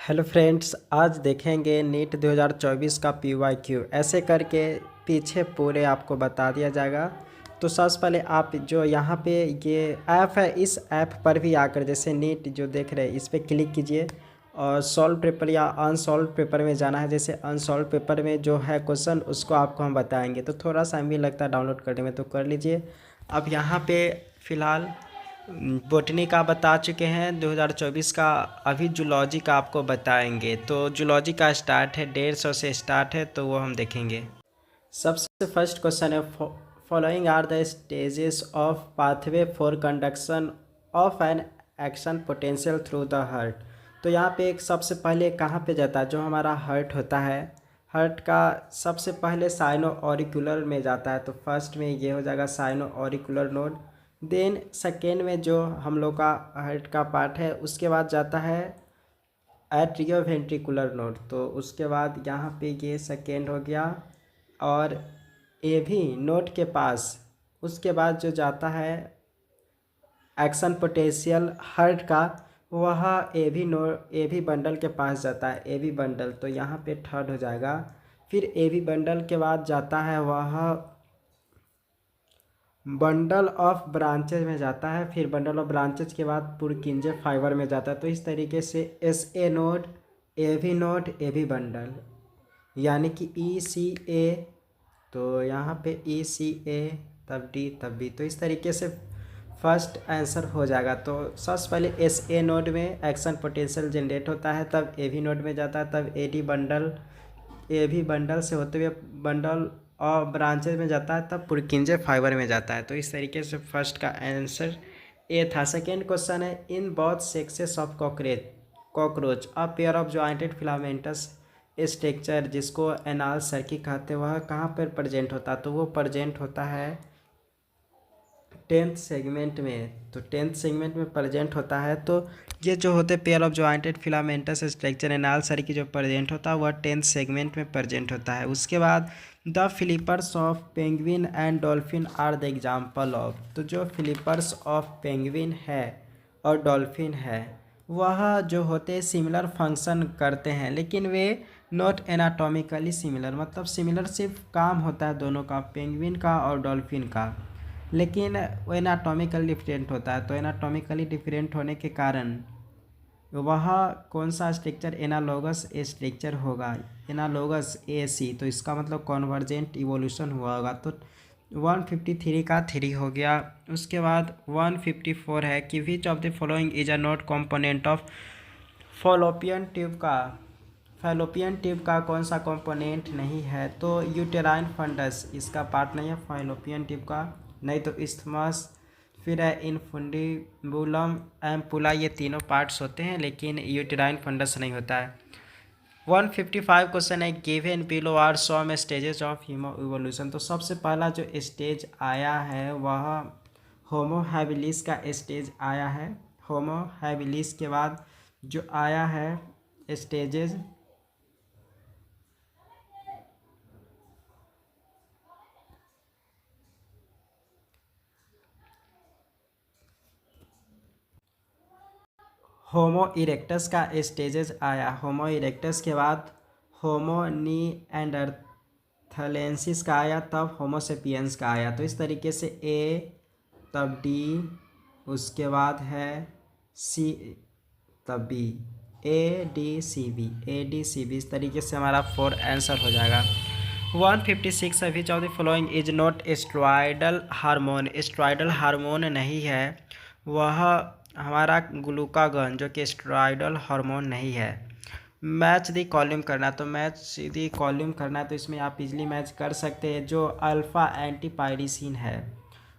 Hello friends, आज देखेंगे NEET 2024 का PYQ। ऐसे करके पीछे पूरे आपको बता दिया जाएगा। तो सबसे पहले आप जो यहाँ पे ये ऐप है, इस ऐप पर भी आकर जैसे नीट जो देख रहे हैं इस पर क्लिक कीजिए और सॉल्व पेपर या अनसॉल्व पेपर में जाना है। जैसे अनसॉल्व पेपर में जो है क्वेश्चन उसको आपको हम बताएंगे, तो थोड़ा सा भी लगता है डाउनलोड करने में, तो कर लीजिए। अब यहाँ पे फ़िलहाल बोटनी का बता चुके हैं 2024 का। अभी जूलॉजी का आपको बताएंगे। तो जूलॉजी का स्टार्ट है 150 से स्टार्ट है, तो वो हम देखेंगे। सबसे फर्स्ट क्वेश्चन है, following are the stages of pathway for conduction of an action potential through the heart. तो यहाँ पे एक सबसे पहले कहाँ पे जाता है, जो हमारा हार्ट होता है, हार्ट का सबसे पहले साइनो ऑरिकुलर में जाता है। तो फर्स्ट में ये हो जाएगा sinoauricular node. Then second में जो हम लोग का हार्ट का पार्ट है उसके बाद जाता है एट्रियो वेंट्रिकुलर नोड। तो उसके बाद यहाँ पे ये सेकेंड हो गया। और ए भी नोड के पास उसके बाद जो जाता है एक्शन पोटेंशियल हार्ट का, वह ए भी बंडल के पास जाता है, ए भी बंडल। तो यहाँ पे थर्ड हो जाएगा। फिर ए भी बंडल के बाद जाता है वह बंडल ऑफ ब्रांचेज में जाता है। फिर बंडल ऑफ ब्रांचेज के बाद पुरकिंजे फाइबर में जाता है। तो इस तरीके से एस ए नोड, ए भी नोड, ए भी बंडल, यानी कि ई सी ए। तो यहाँ पे ई सी ए, तब डी, तब बी। तो इस तरीके से फर्स्ट आंसर हो जाएगा। तो सबसे पहले एस ए नोड में एक्शन पोटेंशियल जनरेट होता है, तब ए भी नोड में जाता है, तब ए डी बंडल, ए भी बंडल से होते हुए बंडल और ब्रांचेज में जाता है, तब पुरकिंजे फाइबर में जाता है। तो इस तरीके से फर्स्ट का आंसर ए था। सेकेंड क्वेश्चन है, in both sexes of cockroach a pair of jointed filamentous structure, जिसको एनाल सर्की कहते हैं, वह कहाँ पर प्रेजेंट होता है। तो वो प्रेजेंट होता है 10th सेगमेंट में। तो 10th सेगमेंट में प्रेजेंट होता है। तो ये जो होते pair of jointed filamentous structure anal cerci जो प्रेजेंट होता है वह 10th सेगमेंट में प्रेजेंट होता है। उसके बाद the flippers of penguin and dolphin are the example of. तो जो फिलिपर्स ऑफ पेंगुइन है और डॉल्फिन है वह जो होते सिमिलर फंक्शन करते हैं, लेकिन वे नॉट एनाटॉमिकली सिमिलर, मतलब सिमिलर सिर्फ काम होता है दोनों का, पेंगुइन का और डॉल्फिन का, लेकिन वो एनाटॉमिकली डिफरेंट होता है। तो एनाटॉमिकली डिफरेंट होने के कारण वह कौन सा स्ट्रक्चर एनालोगस स्ट्रक्चर होगा, एनालोगस ए सी। तो इसका मतलब कॉन्वर्जेंट इवोल्यूशन हुआ होगा। तो 153 का 3 हो गया। उसके बाद 154 है कि विच of the following is a not component of Fallopian tube का, फैलोपियन ट्यूब का कौन सा कंपोनेंट नहीं है। तो यूटेराइन फंडस इसका पार्ट नहीं है फैलोपियन ट्यूब का, नहीं तो इस्थमस, फिर है इनफुंडिबुलम, एम्पुला, ये तीनों पार्ट्स होते हैं, लेकिन यूटेराइन फंडस नहीं होता है। 155 क्वेश्चन है, given below are some stages of human evolution. तो सबसे पहला जो स्टेज आया है वह होमो हैबिलिस का स्टेज आया है। होमो हैबिलिस के बाद जो आया है स्टेजेस, होमो इरेक्टस का स्टेजेस आया। होमो इरेक्टस के बाद होमो नीएंडरथलेंसिस का आया, तब होमो सेपियंस का आया। तो इस तरीके से ए, तब डी, उसके बाद है सी, तब B, A D C B, A D C B. इस तरीके से हमारा 4 आंसर हो जाएगा। 156 है, विच of the following is not steroidal hormone. Steroidal hormone नहीं है वह हमारा ग्लूकागॉन, जो कि स्टेरॉयडल हार्मोन नहीं है। मैच दी कॉल्यूम करना, तो मैच दी कॉल्यूम करना, तो इसमें आप इजली मैच कर सकते हैं। जो अल्फ़ा एंटीपायरिसिन है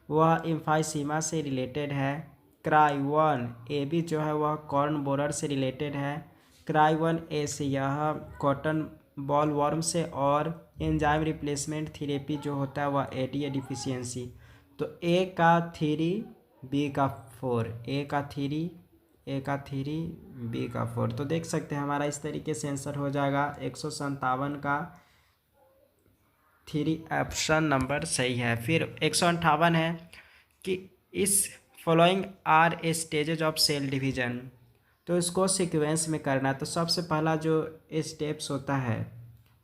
वह इम्फाइसीमा से रिलेटेड है। क्राई 1 ए बी जो है वह कॉर्न बोरर से रिलेटेड है। क्राई 1 ए से यह कॉटन बॉल वर्म से, और एंजाइम रिप्लेसमेंट थेरेपी जो होता है वह एडीए डिफिशियंसी। तो ए का 3, बी का 4, ए का 3, बी का 4। तो देख सकते हैं हमारा इस तरीके से आंसर हो जाएगा 157 का 3, ऑप्शन नंबर सही है। फिर 158 है कि इस following are a stages of cell division. तो इसको सीक्वेंस में करना है। तो सबसे पहला जो स्टेप्स होता है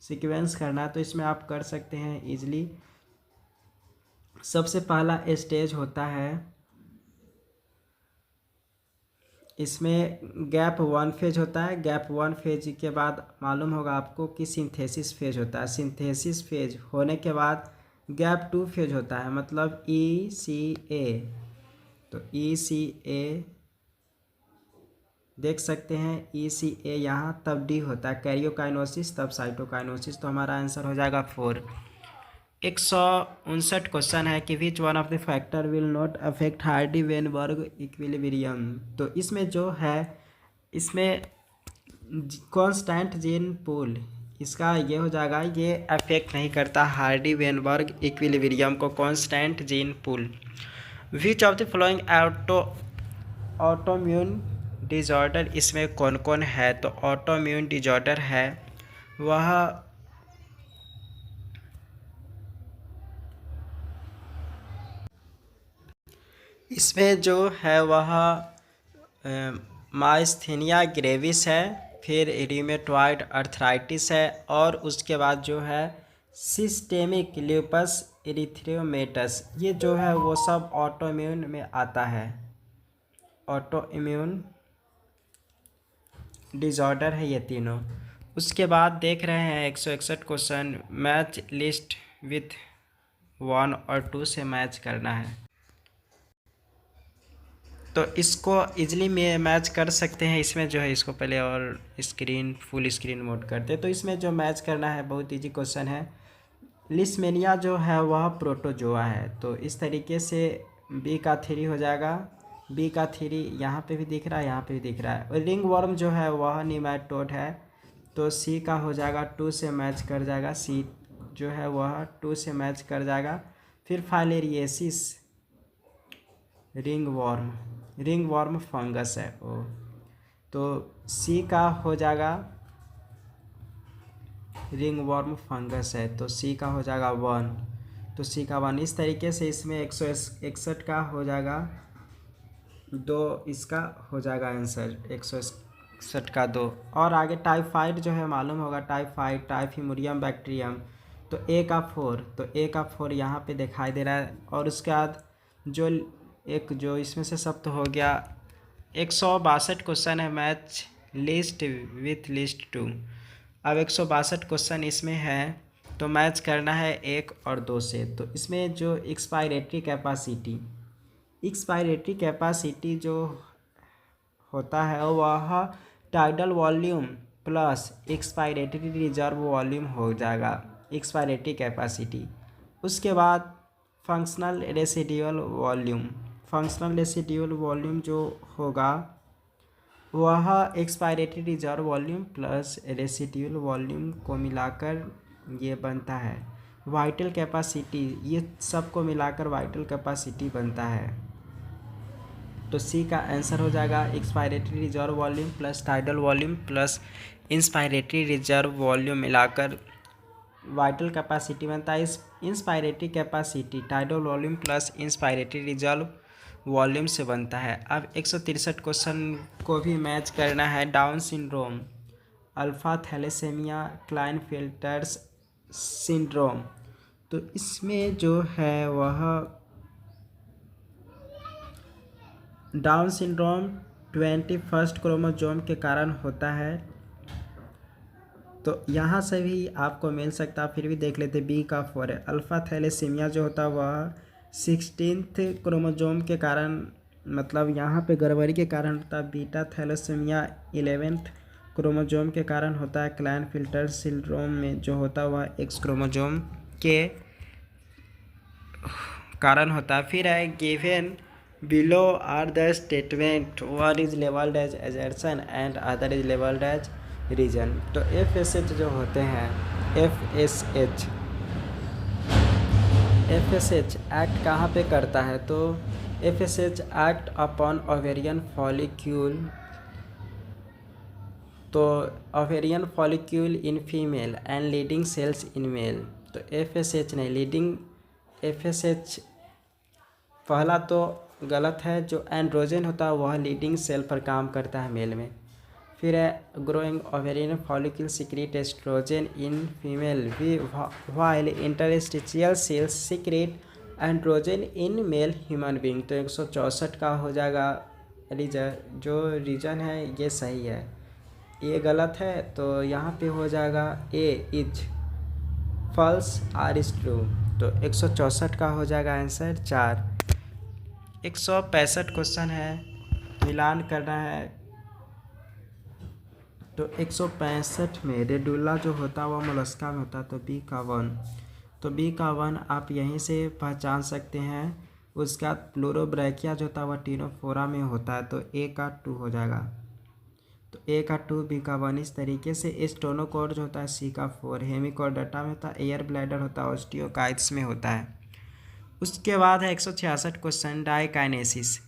सीक्वेंस करना, तो इसमें आप कर सकते हैं इजीली। सबसे पहला स्टेज होता है, इसमें गैप 1 फेज होता है। गैप 1 फेज के बाद मालूम होगा आपको कि सिंथेसिस फेज होता है। सिंथेसिस फेज होने के बाद गैप 2 फेज होता है, मतलब ECA। तो ECA देख सकते हैं, ECA यहाँ तब D होता है कैरियोकाइनोसिस, तब साइटोकाइनोसिस। तो हमारा आंसर हो जाएगा 4। 159 क्वेश्चन है कि which one of the factor will not affect Hardy Weinberg equilibrium. तो इसमें जो है, इसमें कांस्टेंट जीन पूल, इसका ये हो जाएगा, ये अफेक्ट नहीं करता हार्डी वेनबर्ग इक्विलिब्रियम को, constant gene pool. Which of the following autoimmune disorder, इसमें कौन कौन है। तो ऑटोम्यून डिजॉर्डर है वह इसमें जो है वह माइस्थेनिया ग्रेविस है, फिर रिमेटॉइड अर्थराइटिस है, और उसके बाद जो है सिस्टेमिक ल्यूपस एरिथ्रोमेटस। ये जो है वो सब ऑटोइम्यून में आता है, ऑटोइम्यून डिसऑर्डर है ये तीनों। उसके बाद देख रहे हैं 161 क्वेश्चन, मैच लिस्ट विथ 1 और 2 से मैच करना है। तो इसको इजीली में मैच कर सकते हैं। इसमें जो है, इसको पहले और स्क्रीन फुल स्क्रीन मोड करते हैं। तो इसमें जो मैच करना है बहुत इजी क्वेश्चन है। लिस्मेनिया जो है वह प्रोटोजोआ है, तो इस तरीके से बी का 3 हो जाएगा। बी का 3 यहाँ पे भी दिख रहा है, यहाँ पे भी दिख रहा है। और रिंग वर्म जो है वह निमैटोड है, तो सी का हो जाएगा 2 से मैच कर जाएगा। सी जो है वह 2 से मैच कर जाएगा। फिर फाइलेरिएसिस रिंग वर्म फंगस है ओ, तो सी का हो जाएगा, रिंग वर्म फंगस है तो सी का हो जाएगा 1। तो सी का 1। इस तरीके से इसमें 161 का हो जाएगा 2, इसका हो जाएगा आंसर 161 का 2। और आगे टाइफाइड जो है मालूम होगा, टाइफाइड टाइफिमुरियम बैक्टीरियम, तो ए का 4। तो ए का 4 यहाँ पे दिखाई दे रहा है। और उसके बाद जो एक जो इसमें से सब तो हो गया। 162 क्वेश्चन है, मैच लिस्ट विथ लिस्ट 2। अब 162 क्वेश्चन इसमें है, तो मैच करना है 1 और 2 से। तो इसमें जो एक्सपायरेटरी कैपेसिटी जो होता है वह tidal volume plus expiratory reserve volume हो जाएगा, एक्सपायरेटरी कैपेसिटी। उसके बाद फंक्शनल रेसिडुअल वॉल्यूम जो होगा वह expiratory reserve volume plus residual volume को मिलाकर ये बनता है वाइटल कैपेसिटी। ये सब को मिलाकर वाइटल कैपेसिटी बनता है। तो सी का आंसर हो जाएगा expiratory reserve volume plus tidal volume plus inspiratory reserve volume मिलाकर वाइटल कैपेसिटी बनता है। इस inspiratory capacity tidal volume plus inspiratory reserve volume से बनता है। अब 163 क्वेश्चन को भी मैच करना है। Down syndrome, alpha thalassaemia, Klinefelter's syndrome. तो इसमें जो है वह डाउन सिंड्रोम 21 क्रोमोसोम के कारण होता है। तो यहाँ से भी आपको मिल सकता है, फिर भी देख लेते। बी का 4 है। अल्फा थैलेसीमिया जो होता है वह 16th क्रोमोसोम के कारण, मतलब यहाँ पे गड़बड़ी के कारण होता है। बीटा थैलेसीमिया 11th क्रोमोसोम के कारण होता है। क्लाइनफेल्टर सिंड्रोम में जो होता है वह X क्रोमोसोम के कारण होता है। फिर है given below are the statement one is labelled as assertion and other is labelled as reason. तो FSH जो होते हैं, FSH एक्ट कहाँ पे करता है। तो FSH act upon ovarian follicle, तो ovarian follicle in female and Leydig cells in male. तो FSH नहीं, लीडिंग FSH पहला तो गलत है। जो एंड्रोजन होता है वह लीडिंग सेल पर काम करता है मेल में। फिर है growing ovarian follicle secrete estrogen in female while interstitial cells secrete androgen in male human being. तो 164 का हो जाएगा जो रीजन है ये सही है, ये गलत है। तो यहाँ पे हो जाएगा A is false R is true. तो 164 का हो जाएगा आंसर 4। 165 क्वेश्चन है, मिलान करना है। तो 165 में रेडुला जो होता है वह मोलस्का में होता है, तो बी का 1। तो बी का 1 आप यहीं से पहचान सकते हैं। उसका प्लूरोब्रैकिया जो होता है वह टीनोफोरा में होता है, तो ए का 2 हो जाएगा। तो ए का 2, बी का 1। इस तरीके से स्टोनोकोर जो होता है सी का 4, हेमिकोडाटा में होता है, एयर ब्लैडर होता है, ऑस्टियोकाइट्स में होता है। उसके बाद है 166 क्वेश्चन डाइकाइनेसिस।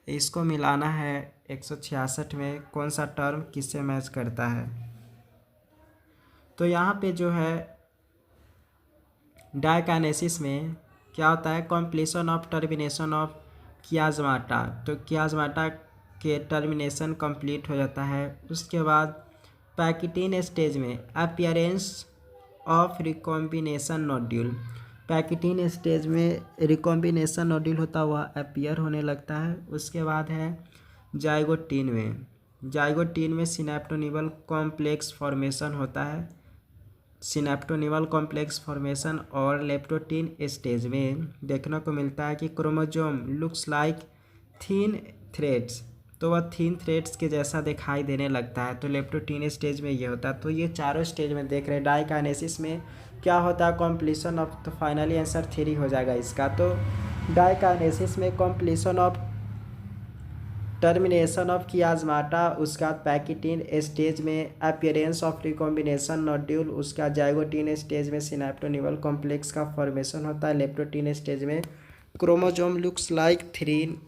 इसको मिलाना है 166 में कौन सा टर्म किससे मैच करता है। तो यहाँ पे जो है डाइकाइनेसिस में क्या होता है, कॉम्प्लीशन ऑफ टर्मिनेशन ऑफ कियाज्माटा। तो कियाज्माटा के टर्मिनेशन कंप्लीट हो जाता है। उसके बाद पैकिटीन स्टेज में appearance of recombination nodule. Pachytene stage में रिकॉम्बिनेशन नोड्यूल होता है वह अपीयर होने लगता है। उसके बाद है जाइगोटीन में सिनेप्टोनिवल कॉम्प्लेक्स फॉर्मेशन होता है। सिनेप्टोनिवल कॉम्प्लेक्स फॉर्मेशन और लेप्टोटीन स्टेज में देखने को मिलता है कि क्रोमोसोम लुक्स लाइक थीन थ्रेड्स। तो वह थीन थ्रेड्स के जैसा दिखाई देने लगता है। तो लेप्टोटीन स्टेज में ये होता है। तो ये चारों स्टेज में देख रहे हैं। डाइकाइनेसिस में क्या होता है, कॉम्प्लीशन ऑफ। तो फाइनली आंसर 3 हो जाएगा इसका। तो डाइकाइनेसिस में कॉम्प्लीशन ऑफ टर्मिनेशन ऑफ कियाज्माटा, उसका पैकिटीन स्टेज में अपीयरेंस ऑफ रिकॉम्बिनेशन नोड्यूल, उसका जाइगोटीन स्टेज में सिनेप्टोनिवल कॉम्प्लेक्स का फॉर्मेशन होता है, लेप्टोटीन स्टेज में क्रोमोसोम लुक्स लाइक थीन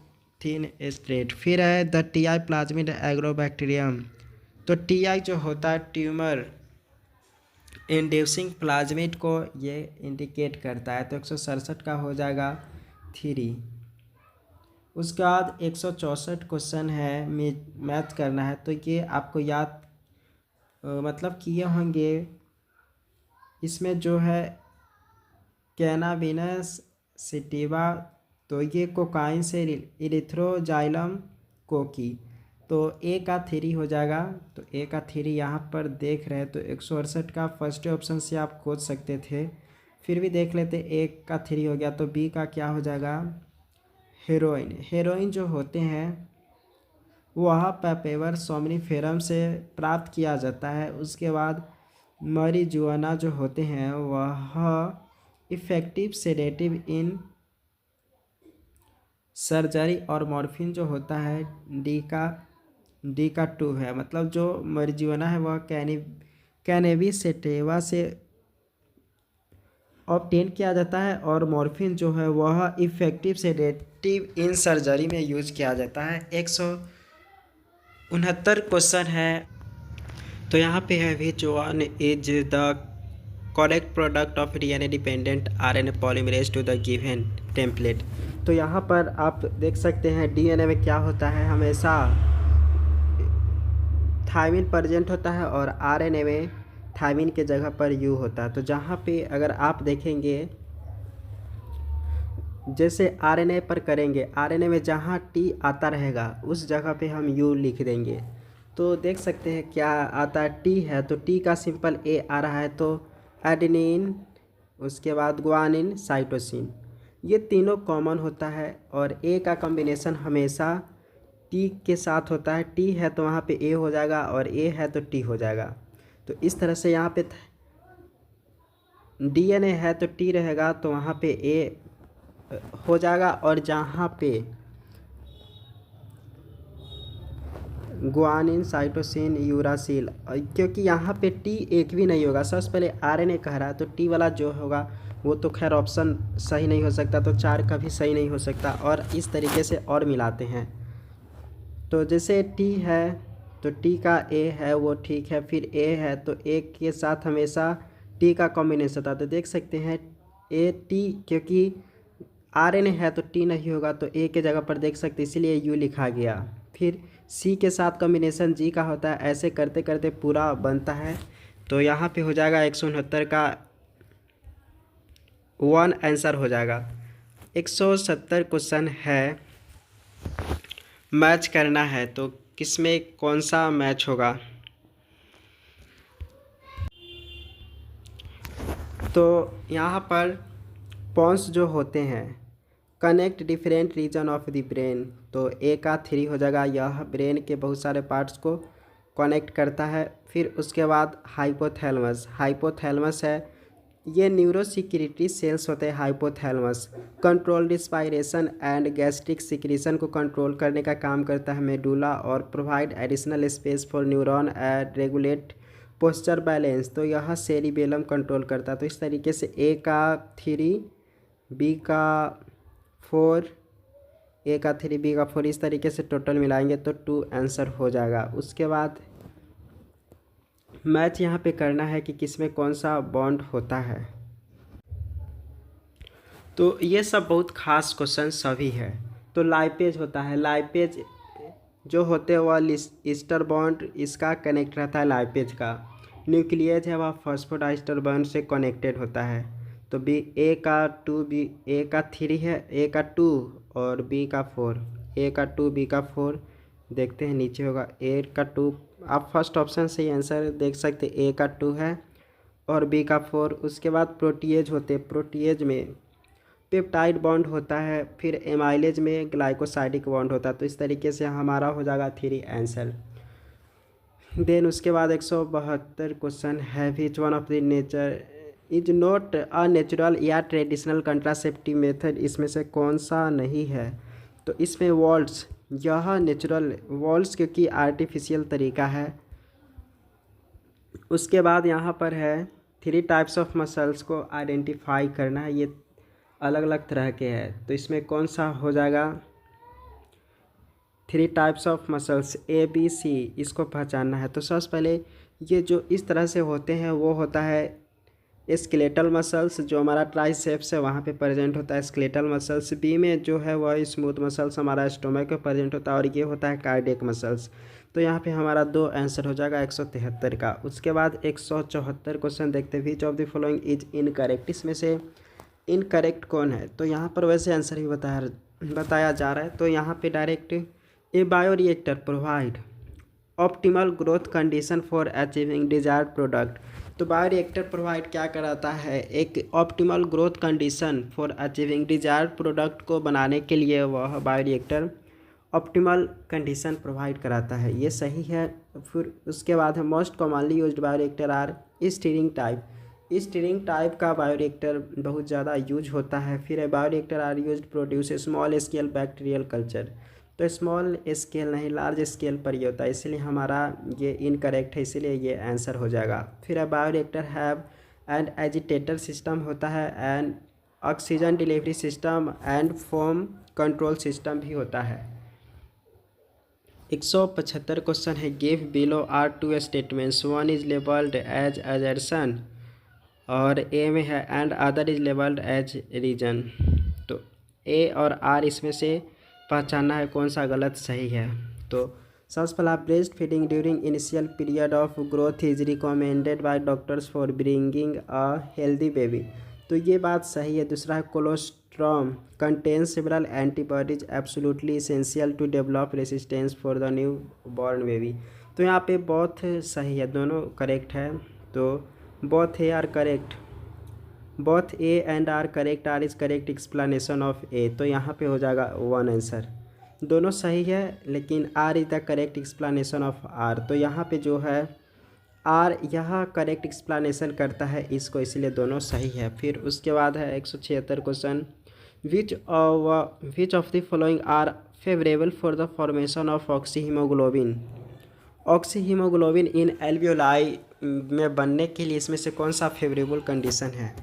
स्ट्रेट। फिर है द टीआई प्लाज्मिड एग्रोबैक्टीरियम। तो टीआई जो होता है ट्यूमर इंड्यूसिंग प्लाज्मिड को ये इंडिकेट करता है। तो 167 का हो जाएगा 3। उसके बाद 164 क्वेश्चन है, मैथ करना है। तो ये आपको याद मतलब किए होंगे। इसमें जो है कैनाबिनस सिटिवा, तो ये कोकाइन से इरिथ्रोजाइलम कोकी। तो ए का 3 हो जाएगा। तो ए का 3 यहाँ पर देख रहे हैं। तो 168 का फर्स्ट ऑप्शन से आप खोज सकते थे, फिर भी देख लेते। ए का 3 हो गया। तो बी का क्या हो जाएगा, हेरोइन जो होते हैं वह पैपेवर सोमनीफेरम से प्राप्त किया जाता है। उसके बाद marijuana जो होते हैं वह इफ़ेक्टिव सेडेटिव इन सर्जरी, और मॉर्फिन जो होता है डी का 2 है। मतलब जो marijuana है वह कैनेबिस सेटेवा से ऑब्टेन किया जाता है, और मॉर्फिन जो है वह इफ़ेक्टिव सेडेटिव इन सर्जरी में यूज किया जाता है। 169 क्वेश्चन है। तो यहाँ पे है which one is the correct product of DNA dependent RNA polymerase to the given template. तो यहाँ पर आप देख सकते हैं डीएनए में क्या होता है, हमेशा थायमिन प्रेजेंट होता है, और आरएनए में थायमिन के जगह पर यू होता है। तो जहाँ पे अगर आप देखेंगे जैसे आरएनए पर करेंगे, आरएनए में जहाँ टी आता रहेगा उस जगह पे हम यू लिख देंगे। तो देख सकते हैं क्या आता है, टी है तो टी का सिंपल ए आ रहा है। तो एडेनिन, उसके बाद ग्वानिन, साइटोसिन, ये तीनों कॉमन होता है, और ए का कॉम्बिनेशन हमेशा टी के साथ होता है। टी है तो वहाँ पे ए हो जाएगा, और ए है तो टी हो जाएगा। तो इस तरह से यहाँ पे डीएनए है तो टी रहेगा, तो वहाँ पे ए हो जाएगा, और जहाँ पे ग्वानिन, साइटोसिन, यूरासिल, क्योंकि यहाँ पे टी एक भी नहीं होगा। सबसे पहले आरएनए कह रहा है, तो टी वाला जो होगा वो तो खैर ऑप्शन सही नहीं हो सकता, तो 4 का भी सही नहीं हो सकता। और इस तरीके से और मिलाते हैं। तो जैसे टी है तो टी का ए है वो ठीक है, फिर ए है तो ए के साथ हमेशा टी का कॉम्बिनेशन होता है। तो देख सकते हैं ए टी, क्योंकि RNA है तो T नहीं होगा, तो A के जगह पर देख सकते इसीलिए U लिखा गया। फिर C के साथ कॉम्बिनेशन G का होता है, ऐसे करते करते पूरा बनता है। तो यहाँ पे हो जाएगा 169 का 1 आंसर हो जाएगा। 170 क्वेश्चन है, मैच करना है तो किसमें कौन सा मैच होगा। तो यहाँ पर पॉइंट्स जो होते हैं, connect different region of the brain, तो A का 3 हो जाएगा। यह ब्रेन के बहुत सारे पार्ट्स को कनेक्ट करता है। फिर उसके बाद हाइपोथैलेमस, हाइपोथैलेमस है, ये न्यूरोसिक्रिटरी सेल्स होते हैं। Hypothalamus control respiration and gastric secretion को कंट्रोल करने का काम करता है। मेडुला और provide additional space for neuron and regulate posture balance, तो यह सेरिबेलम कंट्रोल करता है। तो इस तरीके से A का 3, B का 4, A का 3, B का 4, इस तरीके से टोटल मिलाएंगे तो 2 आंसर हो जाएगा। उसके बाद मैच यहाँ पे करना है कि किसमें कौन सा बॉन्ड होता है। तो ये सब बहुत खास क्वेश्चन सभी है। तो लाइपेज होता है, लाइपेज जो होते हैं वह ईस्टर बॉन्ड इसका कनेक्ट रहता है लाइपेज का। न्यूक्लियस है वह फॉस्फोडाइस्टर बॉन्ड से कनेक्टेड होता है। तो A का 2, A का 3 है, A का 2 और B का 4, A का 2, B का 4, देखते हैं नीचे होगा A का 2। आप फर्स्ट ऑप्शन से ही आंसर देख सकते, A का 2 है और B का 4। उसके बाद प्रोटीएज होते हैं, प्रोटीएज में पेप्टाइड बॉन्ड होता है, फिर एमाइलेज में ग्लाइकोसाइडिक बॉन्ड होता है। तो इस तरीके से हमारा हो जाएगा 3 आंसर। देन उसके बाद 172 क्वेश्चन है, which one of the nature is not a natural या ट्रेडिशनल कंट्रासेप्टिव मेथड, इसमें से कौन सा नहीं है। तो इसमें वॉल्स, यह नेचुरल वॉल्स क्योंकि आर्टिफिशियल तरीका है। उसके बाद यहाँ पर है 3 टाइप्स ऑफ मसल्स को आइडेंटिफाई करना है, ये अलग अलग तरह के हैं। तो इसमें कौन सा हो जाएगा, 3 टाइप्स ऑफ मसल्स ABC, इसको पहचानना है। तो सबसे पहले ये जो इस तरह से होते हैं वो होता है स्केलेटल मसल्स, जो हमारा ट्राइसेप्स है वहाँ पे प्रेजेंट होता है स्केलेटल मसल्स। B में जो है वह स्मूथ मसल्स हमारा स्टोमक पे प्रेजेंट होता है, और ये होता है कार्डियक मसल्स। तो यहाँ पे हमारा 2 आंसर हो जाएगा 173 का। उसके बाद 174 क्वेश्चन देखते हैं, विच of the following is incorrect, इसमें से इनकरेक्ट कौन है। तो यहाँ पर वैसे आंसर भी बताया जा रहा है। तो यहाँ पे direct A bioreactor provide optimal growth condition for achieving desired product. तो बायोरिएक्टर प्रोवाइड क्या कराता है, एक optimal growth condition for achieving desired product को बनाने के लिए वह बायोरिएक्टर ऑप्टिमल कंडीशन प्रोवाइड कराता है, ये सही है। फिर उसके बाद है most commonly used bioreactor are stirring type, stirring type का बायोरिएक्टर बहुत ज़्यादा यूज होता है। फिर है bioreactor are use produce small scale bacterial culture, तो स्मॉल स्केल नहीं लार्ज स्केल पर ये होता है, इसलिए हमारा ये इनकरेक्ट है, इसीलिए ये आंसर हो जाएगा। फिर है bioreactor have and agitator system होता है, and oxygen delivery system and foam control system भी होता है। 175 क्वेश्चन है, give below are 2 statements, one is labelled as assertion और ए में है and other is labelled as reason. तो ए और आर इसमें से पहचानना है कौन सा गलत सही है। तो सबसे पहला breast feeding during initial period of growth is recommended by doctors for bringing a healthy baby, तो ये बात सही है। दूसरा है colostrum contains several antibodies absolutely essential to develop resistance for the newborn baby, तो यहाँ पे बहुत सही है, दोनों करेक्ट है। तो both A R correct, both A and R correct, R is correct explanation of A, तो यहाँ पे हो जाएगा 1 आंसर। दोनों सही है लेकिन R is the correct explanation of R, तो यहाँ पे जो है आर यहाँ करेक्ट एक्सप्लेनेशन करता है इसको, इसलिए दोनों सही है। फिर उसके बाद है 176 question, which of the following are favourable for the formation of oxyhaemoglobin, oxyhaemoglobin in alveoli में बनने के लिए इसमें से कौन सा फेवरेबल कंडीशन है।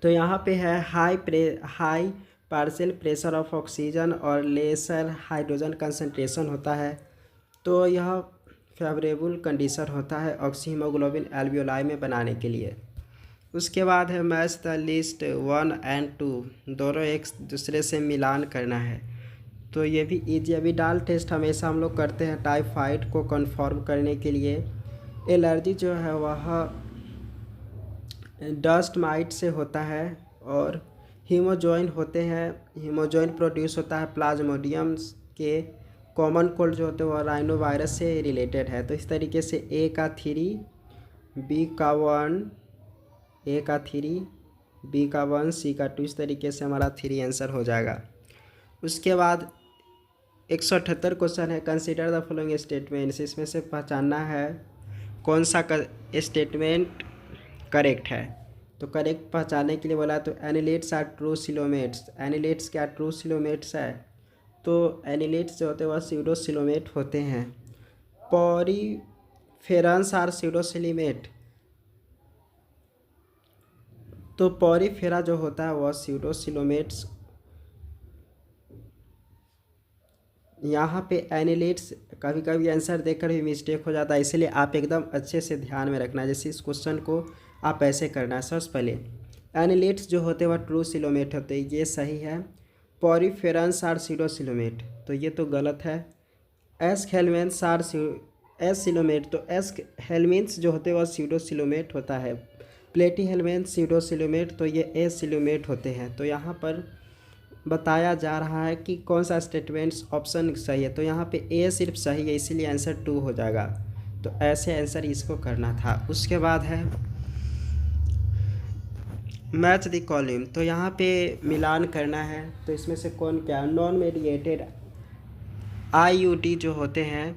तो यहाँ पे है high partial pressure of oxygen और लेसर हाइड्रोजन कंसंट्रेशन होता है, तो यह फेवरेबल कंडीशन होता है ऑक्सीहीमोग्लोबिन एल्वियोलाई में बनाने के लिए। उसके बाद है मैच द लिस्ट 1 and 2, दोनों एक दूसरे से मिलान करना है। तो ये भी ईजी। अभी डाल टेस्ट हमेशा हम लोग करते हैं टाइफाइड को कन्फर्म करने के लिए। एलर्जी जो है वह डस्ट माइट से होता है और हीमोजॉइन होते हैं, हीमोजॉइन प्रोड्यूस होता है प्लाज्मोडियम्स के। कॉमन कोल्ड जो होते हैं वह राइनो वायरस से रिलेटेड है। तो इस तरीके से ए का 3, बी का 1, ए का 3, बी का 1, सी का 2, इस तरीके से हमारा 3 आंसर हो जाएगा। उसके बाद 178 क्वेश्चन है, कंसीडर द फॉलोइंग स्टेटमेंट्स। इसमें से पहचानना है कौन सा स्टेटमेंट करेक्ट है। तो करेक्ट पहचानने के लिए बोला तो annelids are true coelomates. Annelids क्या ट्रू सिलोमेट्स है? तो एनिलेट्स जो होते हैं वह स्यूडो सिलोमेट होते हैं। पॉरीफेरंस आर स्यूडो सिलोमेट। तो पॉरीफेरा जो होता है वह स्यूडो सिलोमेट्स। यहाँ पे एनिलेट्स कभी कभी आंसर देखकर भी मिस्टेक हो जाता है, इसलिए आप एकदम अच्छे से ध्यान में रखना। जैसे इस क्वेश्चन को आप ऐसे करना है। सबसे पहले एनिलेट्स जो होते हैं वह ट्रू सिलोमेट होते हैं, ये सही है। पॉरीफेरंस आर स्यूडो सिलोमेट, तो ये तो गलत है। S helminths R S coelomate, तो एस हेलमेंट्स जो होते हैं वह स्यूडो सिलोमेट होता है। प्लेटी हेलमेंट्स स्यूडो सिलोमेट, तो ये एस सिलोमेट होते हैं। तो यहाँ पर बताया जा रहा है कि कौन सा स्टेटमेंट्स ऑप्शन सही है। तो यहाँ पे ए सिर्फ सही है, इसीलिए आंसर 2 हो जाएगा। तो ऐसे आंसर इसको करना था। उसके बाद है मैच द कॉलम। तो यहाँ पे मिलान करना है। तो इसमें से कौन क्या? नॉन मेडिएटेड आईयूडी जो होते हैं,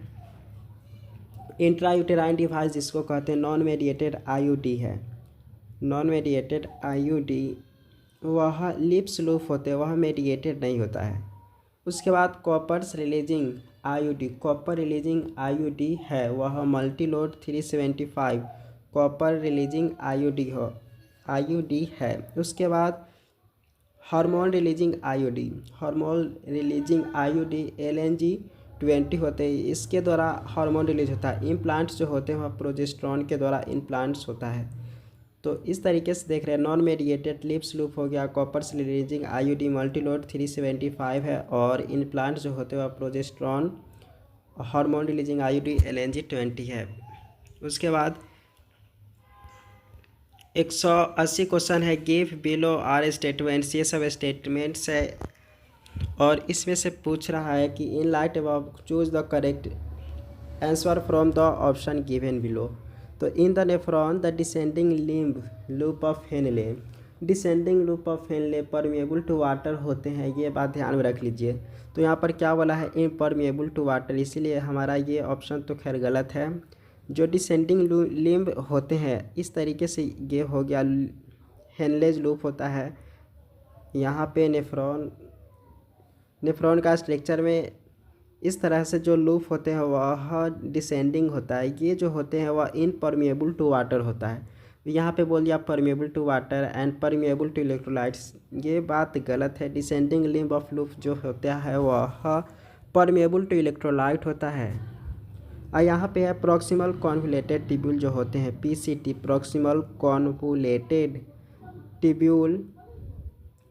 इंट्रायूटेराइन डिवाइस जिसको कहते हैं, नॉन मेडिएटेड आईयूडी है। नॉन मेडिएटेड आईयूडी वह लिप्स लूप होते हैं, वह मेडिएटेड नहीं होता है। उसके बाद coppers releasing IUD, copper releasing IUD है, वह मल्टीलोड 375 कॉपर रिलीजिंग आईयूडी है। उसके बाद hormone releasing IUD, hormone releasing IUD LNG-20 होते हैं, इसके द्वारा हार्मोन रिलीज होता है। इम्प्लांट्स जो होते हैं वह प्रोजेस्टेरॉन के द्वारा इम्प्लांट्स होता है। तो इस तरीके से देख रहे हैं। नॉन मेडिएटेड लिप्स लूप हो गया, कॉपर्स रिलीजिंग आईयूडी मल्टीलोड 375 है, और इम्प्लांट जो होते हैं वह progesterone hormone releasing IUD LNG-20 है। उसके बाद 180 क्वेश्चन है, गिव बिलो आर स्टेटमेंट्स। ये सब स्टेटमेंट्स है और इसमें से पूछ रहा है कि in light above choose the correct answer from the option given below. तो in the nephron the descending limb loop of Henle, descending loop of Henle permeable to water होते हैं, ये बात ध्यान में रख लीजिए। तो यहाँ पर क्या बोला है? इम्परमिएबल टू वाटर, इसीलिए हमारा ये ऑप्शन तो खैर गलत है। जो डिसेंडिंग लिम्ब होते हैं इस तरीके से ये हो गया, हेनलेज लूप होता है। यहाँ पे नेफ्रॉन का स्ट्रक्चर में इस तरह से जो लूप होते हैं वह डिसेंडिंग होता है। ये जो होते हैं वह इनपरमिएबल टू वाटर होता है। यहाँ पे बोल दिया permeable to water and permeable to electrolytes, ये बात गलत है। डिसेंडिंग लिम्ब ऑफ लूप जो होता है वह परमिएबल टू इलेक्ट्रोलाइट होता है। और यहाँ पे है प्रॉक्सिमल कॉन्वुलेटेड टिब्यूल जो होते हैं, PCT, proximal convoluted tubule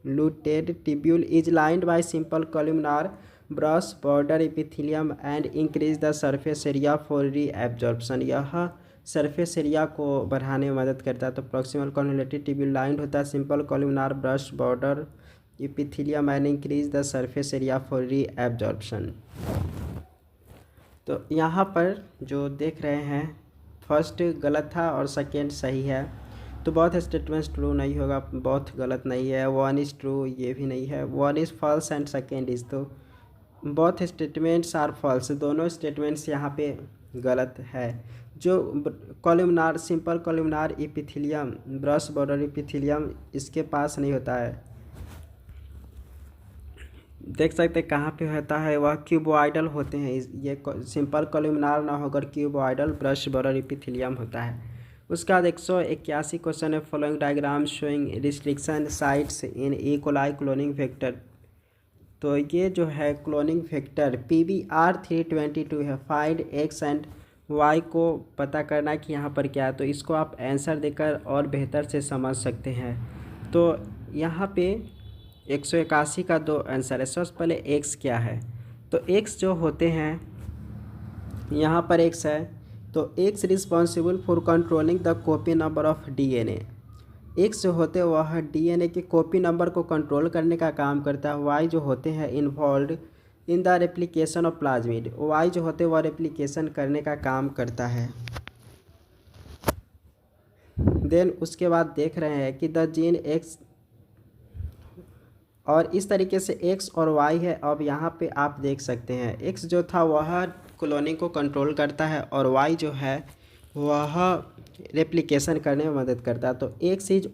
looted tubule is lined by simple columnar brush border epithelium and increase the surface area for reabsorption. यह सरफेस एरिया को बढ़ाने में मदद करता है। तो प्रॉक्सिमल कॉन्वुलेटेड टिब्यूल लाइंड होता है simple columnar brush border epithelium and increase the surface area for reabsorption. तो यहाँ पर जो देख रहे हैं फर्स्ट गलत था और सेकेंड सही है। तो बोथ स्टेटमेंट्स ट्रू नहीं होगा, बोथ गलत नहीं है। 1 इज़ ट्रू, ये भी नहीं है। 1 is false and second is, तो बोथ स्टेटमेंट्स आर फॉल्स, दोनों स्टेटमेंट्स यहाँ पे गलत है। जो columnar simple columnar epithelium brush border epithelium इसके पास नहीं होता है, देख सकते कहाँ पे होता है, वह क्यूबॉइडल होते हैं। ये सिंपल कॉलमनार ना होकर क्यूबॉइडल ब्रश बॉर्डर एपिथेलियम होता है। उसके बाद 181 क्वेश्चन है, following diagram showing restriction sites in E coli cloning vector. तो ये जो है क्लोनिंग वेक्टर PBR322 है, फाइंड एक्स एंड वाई को पता करना है कि यहाँ पर क्या है, तो इसको आप आंसर देकर और बेहतर से समझ सकते हैं। तो यहाँ पे 181 का 2 आंसर है। सबसे पहले एक्स क्या है, तो एक्स जो होते हैं, यहाँ पर एक्स है तो x responsible for controlling the copy number of DNA. X जो होते हैं वह डीएनए के कॉपी नंबर को कंट्रोल करने का काम करता है। वाई जो होते हैं involve in the replication of plasmid. Y जो होते हैं वह रेप्लिकेशन करने का काम करता है। देन उसके बाद देख रहे हैं कि द जीन एक्स, और इस तरीके से एक्स और वाई है। अब यहाँ पे आप देख सकते हैं एक्स जो था वह क्लोनिंग को कंट्रोल करता है और वाई जो है वह रेप्लिकेशन करने में मदद करता है। तो X is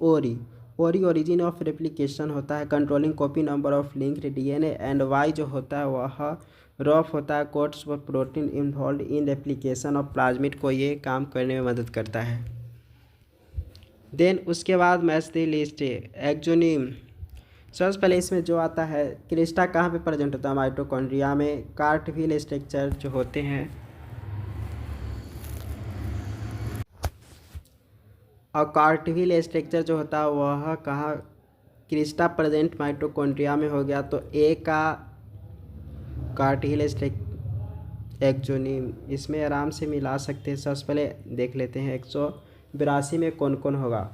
origin of replication होता है, controlling copy number of linked DNA. And Y जो होता है वह रॉफ होता है, codes for protein involve in replication of plasmid को ये काम करने में मदद करता है। देन उसके बाद मैच द लिस्ट एक्सोनिम। सबसे पहले इसमें जो आता है क्रिस्टा कहाँ पे प्रेजेंट होता है, माइटोकॉन्ड्रिया में। कार्टविल स्ट्रक्चर जो होते हैं, और कार्टविल स्ट्रक्चर जो होता है वह कहाँ, क्रिस्टा प्रेजेंट माइटोकॉन्ड्रिया में हो गया। तो ए का कार्टविल एक्सोनिम इसमें आराम से मिला सकते हैं। सबसे पहले देख लेते हैं 182 में कौन कौन होगा।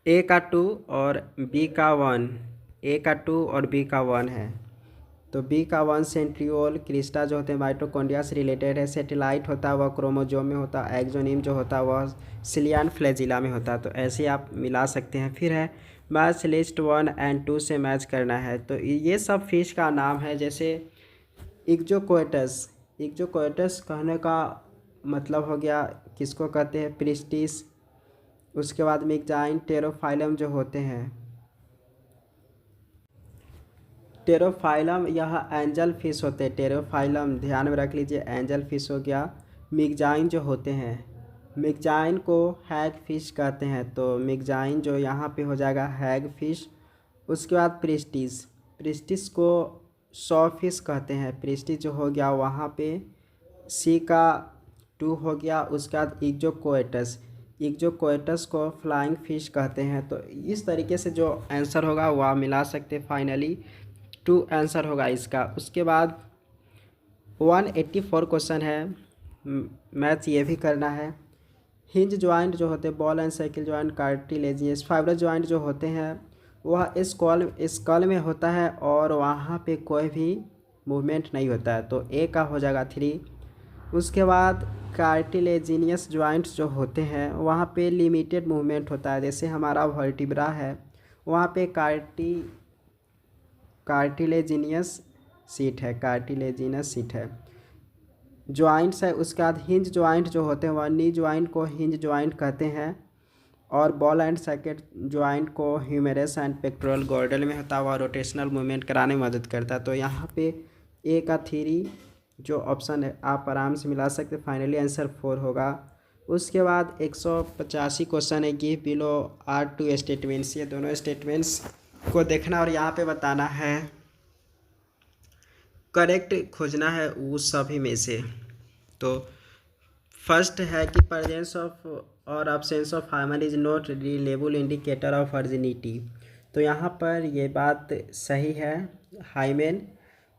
ए का 2 और बी का 1, ए का 2 और बी का 1 है। तो बी का 1 सेंट्रियोल। क्रिस्टा जो होते हैं माइटोकॉन्ड्रिया से रिलेटेड है। सैटेलाइट होता है वह क्रोमोजोम में होता है। एक्सोनिम जो होता है वह सिलियन फ्लैजिला में होता है। तो ऐसे आप मिला सकते हैं। फिर है मैच लिस्ट 1 और 2 से मैच करना है। तो ये सब फिश का नाम है, जैसे इक्जोकोएटस। इक्जोकोएटस कहने का मतलब हो गया किसको कहते हैं, प्रिस्टिस। उसके बाद मिक्जाइन टेरोफाइलम जो होते हैं, टेरोफाइलम यह एंजल फिश होते हैं। टेरोफाइलम ध्यान में रख लीजिए, एंजल फिश हो गया। मिक्जाइन जो होते हैं, मिक्जाइन को हैग फिश कहते हैं। तो मिक्जाइन जो यहाँ पे हो जाएगा हैग फिश। उसके बाद प्रिस्टिस, प्रिस्टिस को सॉ फिश कहते हैं। प्रिस्टिस जो हो गया वहाँ पे सी का 2 हो गया। उसके बाद इक्जोकोएटस, इक्जोकोएटस को फ्लाइंग फिश कहते हैं। तो इस तरीके से जो आंसर होगा वह मिला सकते। फाइनली 2 आंसर होगा इसका। उसके बाद 184 क्वेश्चन है, मैथ ये भी करना है। हिंज ज्वाइंट जो होते हैं, ball and cycle joint, cartilaginous fibre joint जो होते हैं वह स्कल में होता है और वहाँ पे कोई भी मूवमेंट नहीं होता है। तो ए का हो जाएगा 3। उसके बाद कार्टिलेजिनियस जॉइंट्स जो होते हैं वहाँ पे लिमिटेड मूवमेंट होता है। जैसे हमारा वर्टिब्रा है वहाँ पे कार्टिलेजिनियस सीट है, कार्टिलेजिनस सीट है। जॉइंट्स है, उसके बाद हिंज जॉइंट जो होते हैं वह नी जॉइंट को हिंज जॉइंट कहते हैं। और बॉल एंड सॉकेट जॉइंट को ह्यूमेरस एंड पेक्टोरल गॉर्डल में होता हुआ रोटेशनल मूवमेंट कराने में मदद करता है। तो यहाँ पे ए का 3 जो ऑप्शन है आप आराम से मिला सकते। फाइनली आंसर 4 होगा। उसके बाद 185 क्वेश्चन है, गिव बिलो आर 2 स्टेटमेंट्स। ये दोनों स्टेटमेंट्स को देखना और यहाँ पे बताना है, करेक्ट खोजना है उस सभी में से। तो फर्स्ट है कि प्रेजेंस ऑफ और absence of hymen is not reliable indicator of virginity. तो यहाँ पर ये बात सही है, हाइमेन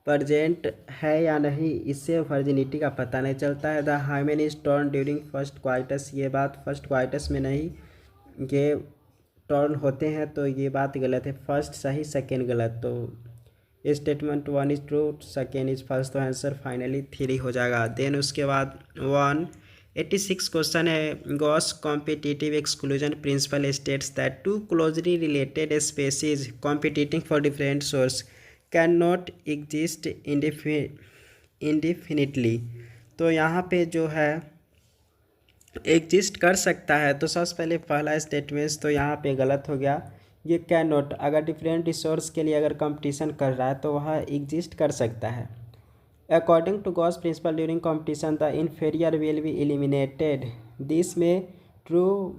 प्रेजेंट है या नहीं इससे वर्जिनिटी का पता नहीं चलता है। The hymen is turn during first coitus, ये बात फर्स्ट क्वाइटस में नहीं, ये टर्न होते हैं। तो ये बात गलत है, फर्स्ट सही सेकेंड गलत। तो statement 1 is true, second is first. तो आंसर फाइनली 3 हो जाएगा। देन उसके बाद 186 क्वेश्चन है, Gause competitive exclusion principle states that 2 closely related species competing for different source can not exist indefinitely. तो यहाँ पे जो है एग्जिस्ट कर सकता है। तो सबसे पहले पहला स्टेटमेंट तो यहाँ पे गलत हो गया, ये कैन नॉट अगर डिफरेंट रिसोर्स के लिए अगर कंपटीशन कर रहा है तो वह एग्जिस्ट कर सकता है। According to Gause principle during competition the inferior will be eliminated, this में true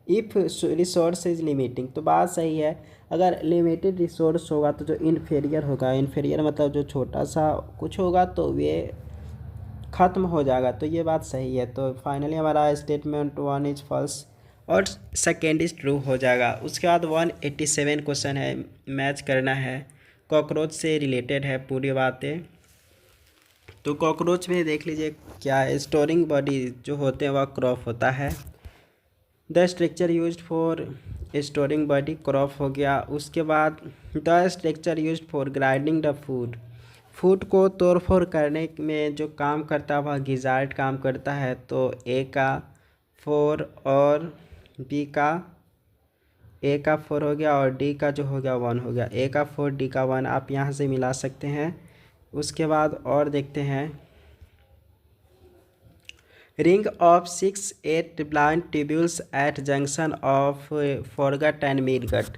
if resource is limiting, तो बात सही है। अगर लिमिटेड रिसोर्स होगा तो जो इन्फेरियर होगा, इन्फेरियर मतलब जो छोटा सा कुछ होगा तो ये ख़त्म हो जाएगा, तो ये बात सही है। तो फाइनली हमारा स्टेटमेंट 1 इज फॉल्स और सेकेंड इज ट्रू हो जाएगा। उसके बाद 187 क्वेश्चन है, मैच करना है, कॉकरोच से रिलेटेड है पूरी बातें। तो कॉकरोच में देख लीजिए क्या है, स्टोरिंग बॉडी जो होते हैं वह क्रॉप होता है। The structure used for storing body crop हो गया। उसके बाद the structure used for grinding the food, food को तोड़ फोड़ करने में जो काम करता है वह गिजार्ड काम करता है। तो ए का 4 और बी का, ए का 4 हो गया और डी का जो हो गया 1 हो गया। ए का 4 डी का 1 आप यहाँ से मिला सकते हैं। उसके बाद और देखते हैं, ring of 6-8 blind tubules at junction of foregut and midgut.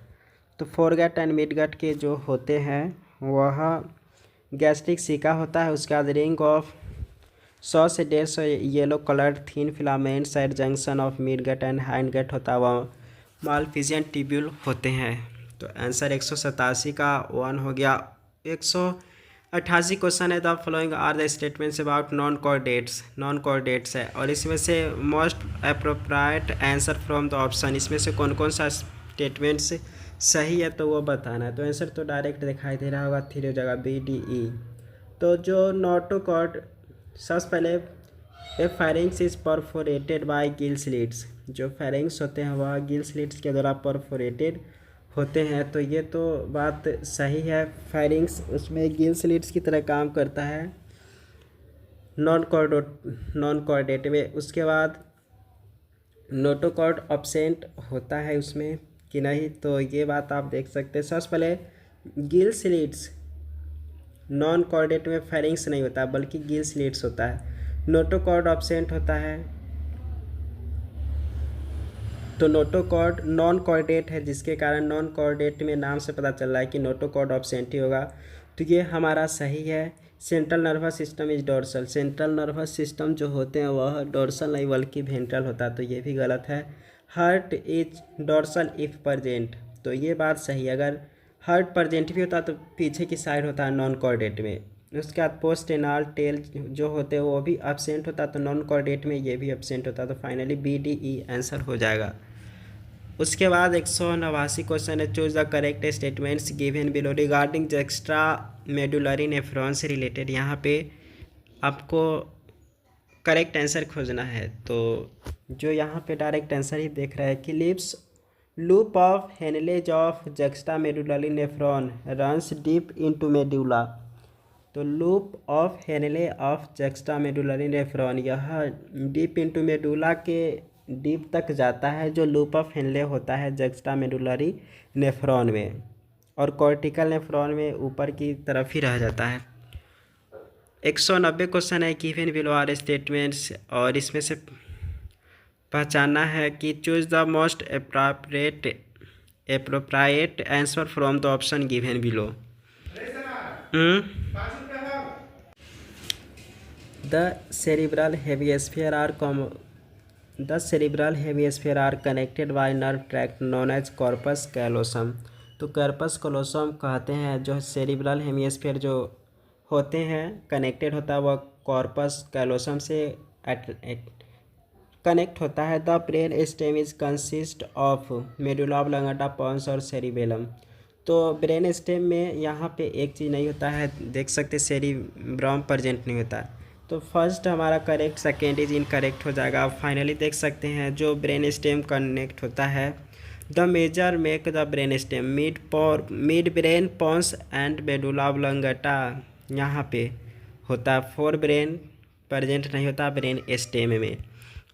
तो फोरगट एंड मिडगट के जो होते हैं वह गैस्ट्रिक सिका होता है। उसके बाद रिंग ऑफ 100 से 150 yellow coloured thin filaments at junction of midgut and hindgut होता है, वह मालफिजियन ट्यूब्यूल होते हैं। तो आंसर 187 का 1 हो गया। 188 क्वेश्चन है, the following are the statements about non coordinates, non coordinates है और इसमें से most appropriate answer from the option, इसमें से कौन कौन सा स्टेटमेंट्स सही है तो वो बताना है। तो आंसर तो डायरेक्ट दिखाई दे रहा होगा, 3 हो जाएगा बी डी ई। तो जो नोटोकॉर्ड, सबसे पहले a pharynx is perforated by gill slits, जो फेरिंग्स होते हैं वह गिल स्लिट्स के द्वारा परफोरेटेड होते हैं। तो ये तो बात सही है, फेरिंग्स उसमें गिल स्लिट्स की तरह काम करता है नॉन कोऑर्डिनेट में। उसके बाद नोटोकॉर्ड एब्सेंट होता है उसमें कि नहीं, तो ये बात आप देख सकते हैं। सबसे पहले गिल स्लिट्स नॉन कोऑर्डिनेट में फेरिंग्स नहीं होता बल्कि गिल स्लिट्स होता है। नोटोकॉर्ड एब्सेंट होता है, तो नोटोकॉर्ड नॉन कोऑर्डिनेट है जिसके कारण नॉन कोऑर्डिनेट में नाम से पता चल रहा है कि नोटोकॉर्ड एब्सेंट ही होगा। तो ये हमारा सही है। Central nervous system is dorsal, central nervous system जो होते हैं वह डोर्सल नहीं बल्कि वेंट्रल होता है, तो ये भी गलत है। Heart is dorsal if present, तो ये बात सही है। अगर हार्ट प्रेजेंट भी होता तो पीछे की साइड होता है नॉन कोऑर्डिनेट में। उसके बाद पोस्ट एनाल टेल जो होते हैं वो भी एब्सेंट होता, तो नॉन कोऑर्डिनेट में ये भी एब्सेंट होता, तो finally B D E answer हो जाएगा। उसके बाद 189 क्वेश्चन है, choose the correct statements given below regarding extra medullary nephron से रिलेटेड। यहाँ पे आपको करेक्ट आंसर खोजना है। तो जो यहाँ पे डायरेक्ट आंसर ही देख रहा है कि lips loop of Henle's of juxtamedullary nephron runs deep into medulla. तो loop of Henle of juxtamedullary nephron यह डीप इनटू मेडुला के डीप तक जाता है, जो लूप ऑफ हेनले होता है जक्स्टा मेडुलरी नेफ्रॉन में, और कॉर्टिकल नेफ्रॉन में ऊपर की तरफ ही रह जाता है। 190 क्वेश्चन है, गिवन बिलो आर स्टेटमेंट्स, और इसमें से पहचानना है कि choose the most appropriate answer from the option given below. The cerebral hemisphere are connected by nerve tract known as corpus callosum. तो कॉर्पस कैलोसम कहते हैं जो सेरिब्रल हेमिस्फीयर जो होते हैं कनेक्टेड होता है वह कॉर्पस कैलोसम से कनेक्ट होता है। The brain stem is consist of medulla oblongata pons और सेरिबेलम। तो ब्रेन स्टेम में यहाँ पे एक चीज़ नहीं होता है, देख सकते सेरिब्रम प्रेजेंट नहीं होता। तो फर्स्ट हमारा करेक्ट, सेकेंड इज इनकरेक्ट हो जाएगा। फाइनली देख सकते हैं जो ब्रेन स्टेम कनेक्ट होता है, the major make the brain stem mid brain pons and medulla oblongata यहाँ पे होता है। फोर ब्रेन प्रेजेंट नहीं होता ब्रेन स्टेम में,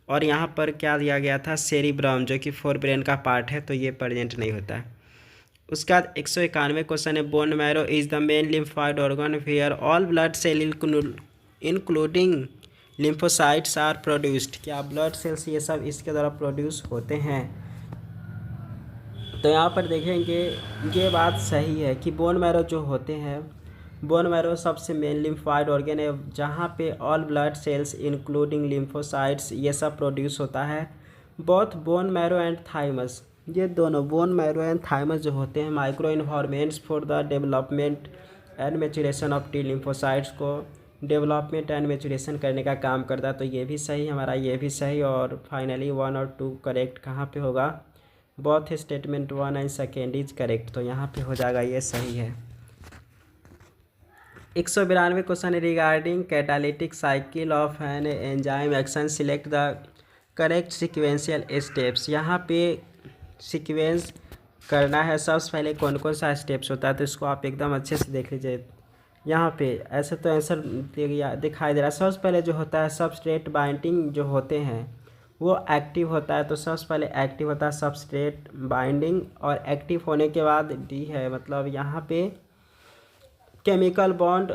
और यहाँ पर क्या दिया गया था, सेरिब्रम जो कि फोर ब्रेन का पार्ट है, तो ये प्रेजेंट नहीं होता है। उसके बाद 191 क्वेश्चन है, bone marrow is the main lymphoid organ where all blood cell including lymphocytes are produced. क्या ब्लड सेल्स ये सब इसके द्वारा प्रोड्यूस होते हैं। तो यहाँ पर देखेंगे ये बात सही है कि बोन मैरो जो होते हैं, बोन मैरो सबसे मेन लिम्फॉइड ऑर्गन है जहाँ पे all blood cells including lymphocytes ये सब प्रोड्यूस होता है। Both bone marrow and thymus, ये दोनों बोन मैरो एंड थाइमस जो होते हैं micro environments for the development and maturation of T lymphocytes को डेवलपमेंट एंड मैच्योरेशन करने का काम करता है। तो ये भी सही हमारा, ये भी सही। और फाइनली 1 और 2 करेक्ट कहाँ पे होगा? Both statement 1 and second is correct, तो यहाँ पे हो जाएगा, ये सही है। 192 question regarding catalytic cycle of an enzyme action, select the correct sequential steps. यहाँ पे सीक्वेंस करना है, सबसे पहले कौन कौन सा स्टेप्स होता है, तो इसको आप एकदम अच्छे से देख लीजिए। यहाँ पे ऐसे तो आंसर दिखाई दे रहा है। सबसे पहले जो होता है सबस्ट्रेट बाइंडिंग जो होते हैं वो एक्टिव होता है, तो सबसे पहले एक्टिव होता है सबस्ट्रेट बाइंडिंग, और एक्टिव होने के बाद डी है, मतलब यहाँ पे chemical bond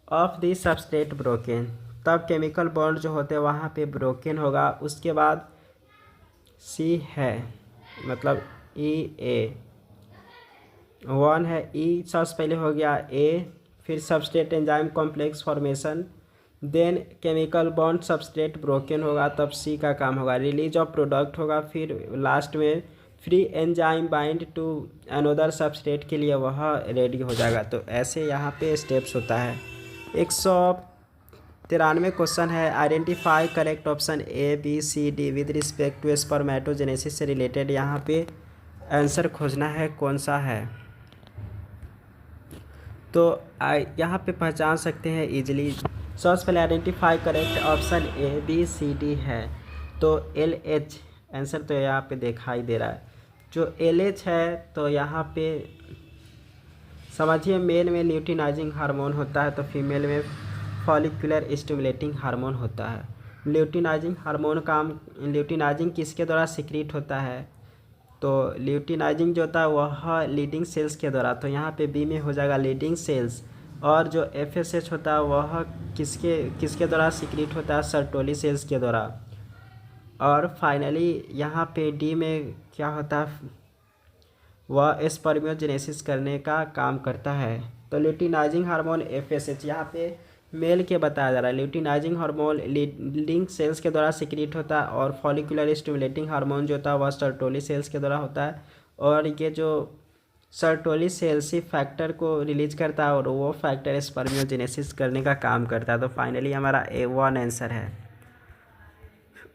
of the substrate broken, तब केमिकल बॉन्ड जो होते हैं वहाँ पे ब्रोकन होगा। उसके बाद सी है, मतलब ई ए 1 है, ई सबसे पहले हो गया ए, फिर substrate enzyme complex formation, then chemical bond substrate broken होगा, तब सी का काम होगा, रिलीज ऑफ प्रोडक्ट होगा, फिर लास्ट में free enzyme bind to another substrate के लिए वह रेडी हो जाएगा। तो ऐसे यहाँ पे स्टेप्स होता है। 193 क्वेश्चन है, identify correct option A B C D with respect to spermatogenesis से रिलेटेड। यहाँ पे आंसर खोजना है कौन सा है, तो यहाँ पे पहचान सकते हैं इजीली। सबसे पहले identify correct option A B C D है, तो एल एच आंसर तो यहाँ पे दिखाई दे रहा है। जो एल एच है तो यहाँ पे समझिए मेल में ल्यूटिनाइजिंग हार्मोन होता है, तो फीमेल में फॉलिकुलर स्टिमुलेटिंग हार्मोन होता है। ल्यूटिनाइजिंग हार्मोन ल्यूटिनाइजिंग किसके द्वारा सिक्रीट होता है, तो ल्यूटिनाइजिंग जो होता है वह लीडिंग सेल्स के द्वारा, तो यहाँ पे बी में हो जाएगा लीडिंग सेल्स। और जो एफएसएच होता है वह किसके द्वारा सिक्रीट होता है, सर्टोली सेल्स के द्वारा। और फाइनली यहाँ पे डी में क्या होता है, वह स्पर्मियोजेनेसिस करने का काम करता है। तो ल्यूटिनाइजिंग हार्मोन एफएसएच यहाँ पे मेल के बताया जा रहा है। ल्यूटिनाइजिंग हार्मोन लीडिंग सेल्स के द्वारा सिक्रीट होता है, और फॉलिकुलर स्टिमुलेटिंग हार्मोन जो होता है वह सर्टोली सेल्स के द्वारा होता है। और ये जो सर्टोली सेल्स ही फैक्टर को रिलीज करता है, और वो फैक्टर स्पर्मियोजेनेसिस करने का काम करता है। तो फाइनली हमारा A1 आंसर है।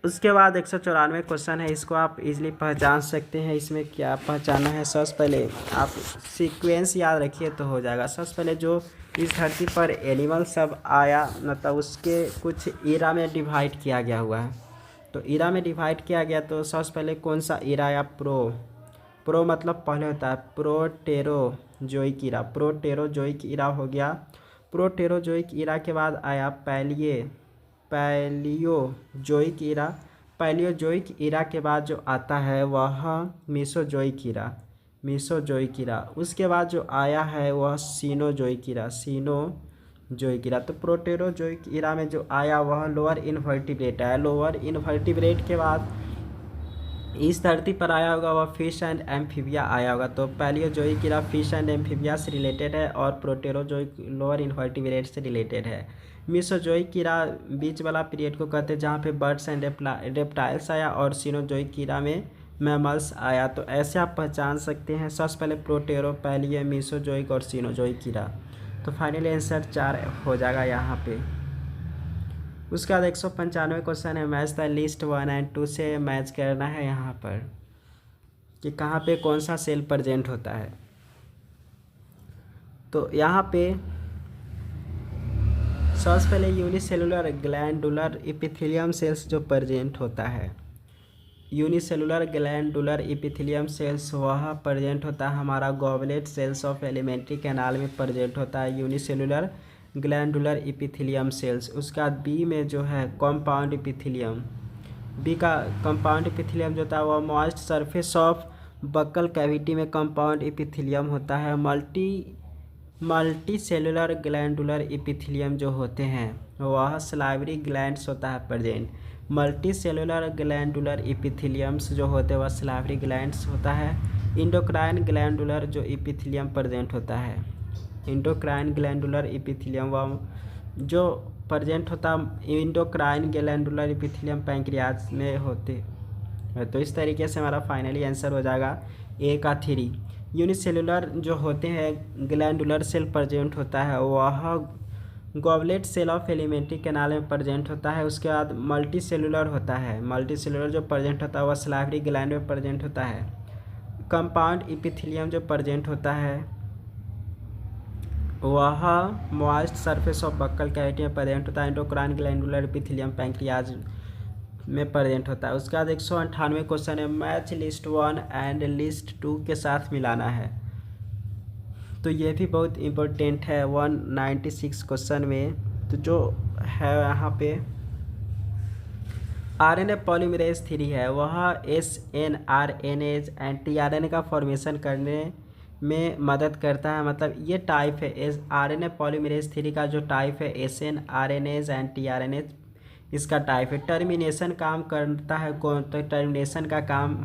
उसके बाद 194 क्वेश्चन है, इसको आप इजीली पहचान सकते हैं। इसमें क्या पहचाना है, सबसे पहले आप सीक्वेंस याद रखिए तो हो जाएगा। सबसे पहले जो इस धरती पर एनिमल सब आया, मतलब उसके कुछ ईरा में डिवाइड किया गया हुआ है। तो ईरा में डिवाइड किया गया, तो सबसे पहले कौन सा ईरा आया, प्रो मतलब पहले होता है प्रोटेरोजोइक ईरा, प्रोटेरोजोइक ईरा हो गया। प्रोटेरोजोइक ईरा के बाद आया पैलियोजोइक ईरा। पैलियोजोइक ईरा के बाद जो आता है वह मीसोजोइक ईरा। उसके बाद जो आया है वह सीनोजोइक ईरा। तो प्रोटेरोजोइक ईरा में जो आया वह लोअर इनवर्टिब्रेट आया। लोअर इनवर्टिब्रेट के बाद इस धरती पर आया होगा वह फिश एंड एम्फीबिया आया होगा। तो palaeozoic era fish and amphibia से रिलेटेड है, और प्रोटेरोजोइक लोअर इनवर्टिब्रेट से रिलेटेड है। मीसोजोइक ईरा बीच वाला पीरियड को कहते हैं जहाँ पे बर्ड्स एंड रेप्टाइल्स आया, और सीनोजोइक ईरा में मैमल्स आया। तो ऐसे आप पहचान सकते हैं, सबसे पहले प्रोटेरो, पैलियो, मीसोजोइक और सीनोजोइक ईरा। तो फाइनल आंसर 4 हो जाएगा यहाँ पे। उसके बाद 195 क्वेश्चन है, मैच द लिस्ट 1 एंड 2 से मैच करना है यहाँ पर कि कहाँ पे कौन सा सेल प्रेजेंट होता है। तो यहाँ पे सबसे पहले यूनिसेलुलर ग्लैंडुलर एपिथेलियम सेल्स जो प्रेजेंट होता है, यूनिसेलुलर ग्लैंडुलर एपिथेलियम सेल्स वह प्रेजेंट होता है हमारा goblet cells of alimentary canal में प्रेजेंट होता है यूनिसेलुलर ग्लैंडुलर एपिथेलियम सेल्स। उसका बी में जो है कंपाउंड एपिथेलियम, बी का कंपाउंड एपिथेलियम जो होता है वह moist surface of buccal cavity में कंपाउंड एपिथेलियम होता है। मल्टी सेलुलर ग्लैंडुलर एपिथेलियम जो होते हैं वह सलाइवरी ग्लैंड्स होता है प्रेजेंट। मल्टी सेलुलर ग्लैंडुलर एपिथेलियम्स जो होते हैं वह सलाइवरी ग्लैंड्स होता है। इंडोक्राइन ग्लैंडुलर जो एपिथेलियम प्रेजेंट होता है, इंडोक्राइन ग्लैंडुलर एपिथेलियम वह जो प्रेजेंट होता है, इंडोक्राइन ग्लैंडुलर एपिथेलियम पैंक्रियाज में होते तो इस तरीके से हमारा फाइनली आंसर हो जाएगा ए का 3। यूनिसेलुलर जो होते हैं ग्लैंडुलर सेल प्रेजेंट होता है, वह goblet cell of alimentary canal में प्रेजेंट होता है। उसके बाद मल्टी सेलुलर होता है, मल्टी सेलुलर जो प्रेजेंट होता है वह सलाइवरी ग्लैंड में प्रेजेंट होता है। कंपाउंड इपिथेलियम जो प्रेजेंट होता है वह moist surface of buccal cavity में प्रेजेंट होता है। एंडोक्राइन ग्लैंडुलर इपिथेलियम पैंक्रियाज में प्रेजेंट होता है। उसके बाद 198 क्वेश्चन है, मैच लिस्ट 1 एंड लिस्ट 2 के साथ मिलाना है। तो ये भी बहुत इम्पोर्टेंट है 196 क्वेश्चन में। तो जो है यहाँ पे आरएनए पॉलीमरेज 3 है, वह SNRNase एंड tRNA का फॉर्मेशन करने में मदद करता है। मतलब ये टाइप है आरएनए पॉलीमरेज 3 का जो टाइप है SNRNase एंड tRNA, इसका टाइप है। टर्मिनेशन काम करता है कौन, तो टर्मिनेशन का काम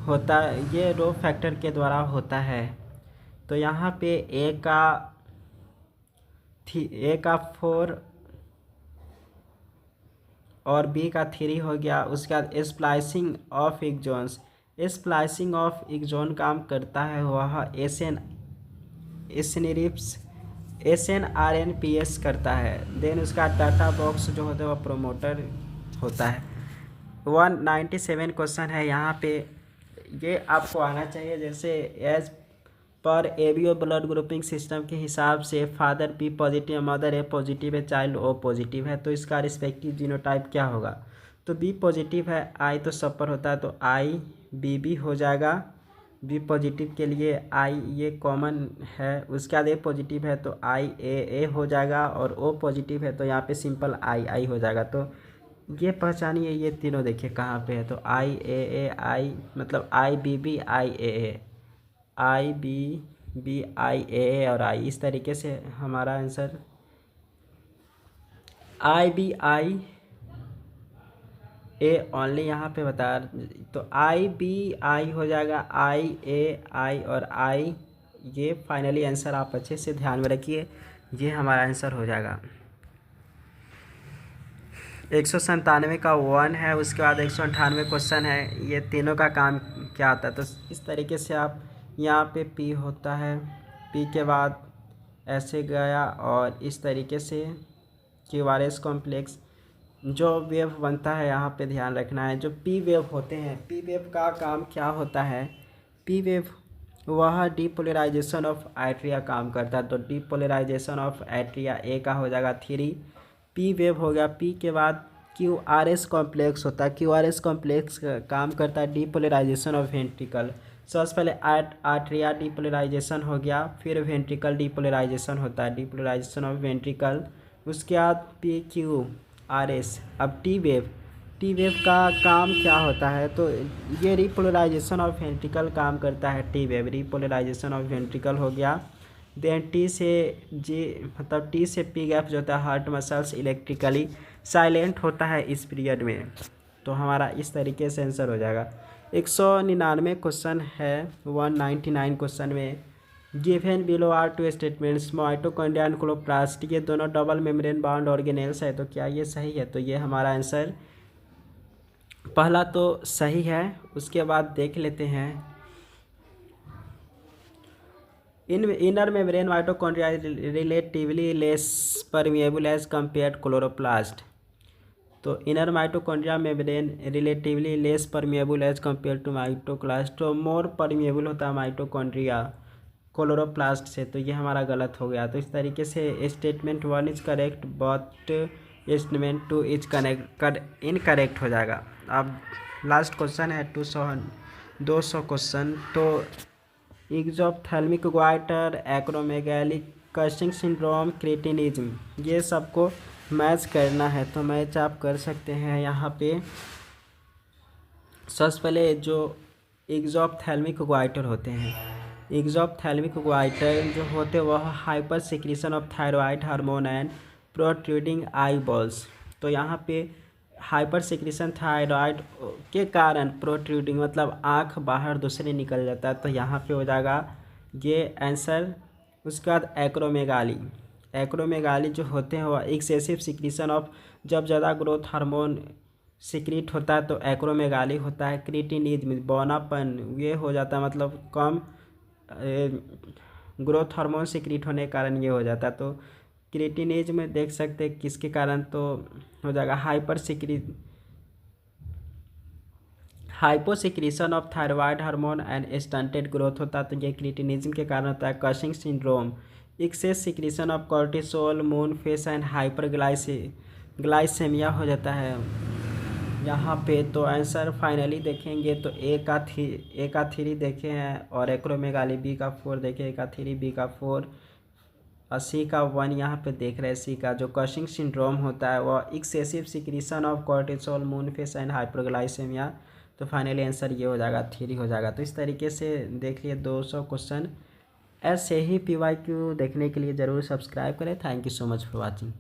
होता है ये रो फैक्टर के द्वारा होता है। तो यहाँ पे ए का 4 और बी का 3 हो गया। उसके बाद splicing of exons, splicing of exon काम करता है वह SNRNPS करता है। देन उसका डाटा बॉक्स जो होता है वह प्रोमोटर होता है। 197 क्वेश्चन है यहाँ पे, ये आपको आना चाहिए। जैसे as per ABO blood grouping system के हिसाब से फादर बी पॉजिटिव, मदर ए पॉजिटिव है, चाइल्ड ओ पॉजिटिव है, तो इसका रिस्पेक्टिव जीनोटाइप क्या होगा। तो बी पॉजिटिव है, आई तो सब पर होता है, तो आई बी हो जाएगा। बी पॉजिटिव के लिए आई ये कॉमन है। उसके बाद ए पॉजिटिव है तो आई ए हो जाएगा, और ओ पॉजिटिव है तो यहाँ पे सिंपल आई हो जाएगा। तो ये पहचानिए, ये तीनों देखिए कहाँ पे है। तो आई ए आई मतलब आई बी आई ए और आई, इस तरीके से हमारा आंसर आई ए ओनली यहाँ पे बता। तो आई हो जाएगा, आई और आई, ये फाइनली आंसर आप अच्छे से ध्यान में रखिए, ये हमारा आंसर हो जाएगा। 197 का 1 है। उसके बाद 198 क्वेश्चन है, ये तीनों का काम क्या आता है। तो इस तरीके से आप यहाँ पे पी होता है, पी के बाद ऐसे गया और इस तरीके से क्यूआरएस कॉम्प्लेक्स जो वेव बनता है यहाँ पे ध्यान रखना है। जो पी वेव होते हैं, पी वेव का काम क्या होता है। पी वेव वह डीपोलराइजेशन ऑफ एट्रिया काम करता है। तो डीपोलराइजेशन ऑफ एट्रिया ए का हो जाएगा 3। पी वेव हो गया। पी के बाद क्यूआरएस कॉम्प्लेक्स होता है। क्यूआरएस कॉम्प्लेक्स काम करता है डीपोलराइजेशन ऑफ वेंट्रिकल। सबसे पहले आर्ट्रिया डीपोलराइजेशन हो गया, फिर वेंट्रिकल डीपोलराइजेशन होता है, डीपोलराइजेशन ऑफ वेंट्रिकल। उसके बाद PQRS। अब टी वेव का काम क्या होता है, तो ये रिपोलराइजेशन ऑफ वेंट्रिकल काम करता है। T wave repolarisation of ventricle हो गया। देन टी से जी मतलब टी से पी गैप जो होता है, हार्ट मसल्स इलेक्ट्रिकली साइलेंट होता है इस पीरियड में। तो हमारा इस तरीके से आंसर हो जाएगा। 199 क्वेश्चन है 199 क्वेश्चन में। Given below are 2 statements, mitochondria and chloroplast ये दोनों डबल मेम्ब्रेन बाउंड ऑर्गेनेल्स है, तो क्या ये सही है। तो ये हमारा आंसर पहला तो सही है। उसके बाद देख लेते हैं inner membrane mitochondria relatively less permeable as compare chloroplast. तो inner mitochondria membrane relatively less permeable as compare to माइटोक्लास्ट, तो मोर परमिएबल होता है माइटोकॉन्ड्रिया क्लोरोप्लास्ट से। तो ये हमारा गलत हो गया। तो इस तरीके से statement 1 is correct but statement 2 is incorrect हो जाएगा। अब लास्ट क्वेश्चन है 200 क्वेश्चन। तो exophthalmic goitre, acromegaly, Cushing syndrome, cretinism, ये सबको मैच करना है। तो मैच आप कर सकते हैं यहाँ पे। सबसे पहले जो एक्सोप्थेल्मिक ग्वाइटर होते हैं, एक्सोप्थेल्मिक ग्वाइटर जो होते हैं वह hyper secretion of thyroid hormone and protruding I balls. तो यहाँ पे हाइपर सिक्रीशन थायरॉइड के कारण प्रोट्रूडिंग मतलब आँख बाहर दूसरे निकल जाता है, तो यहाँ पे हो जाएगा ये आंसर। उसके बाद एक्रोमेगाली जो होते हैं वह एक्सेसिव सिक्रीशन ऑफ, जब ज़्यादा ग्रोथ हार्मोन सिक्रीट होता है तो एक्रोमेगाली होता है। क्रिटिनिज्म बौनापन ये हो जाता है, मतलब कम ग्रोथ हार्मोन सिक्रीट होने के कारण ये हो जाता है। तो क्रिटिनिज्म में देख सकते हैं किसके कारण, तो हो जाएगा hyposecretion of thyroid hormone and stunted growth होता है, तो ये क्रिटिनिज्म के कारण होता है। Cushing syndrome, excess secretion of cortisol, moon face and glycaemia हो जाता है यहाँ पे। तो आंसर फाइनली देखेंगे तो ए का 3 देखे हैं और एक्रोमेगाली बी का 4 देखे, ए का 3 बी का 4 और सी का 1 यहाँ पे देख रहे हैं। सी का जो कशिंग सिंड्रोम होता है वह excessive secretion of cortisol, moon face and hyperglycaemia. तो फाइनली आंसर ये हो जाएगा 3 हो जाएगा। तो इस तरीके से देखिए 200 क्वेश्चन। ऐसे ही PYQ देखने के लिए ज़रूर सब्सक्राइब करें। Thank you so much for watching.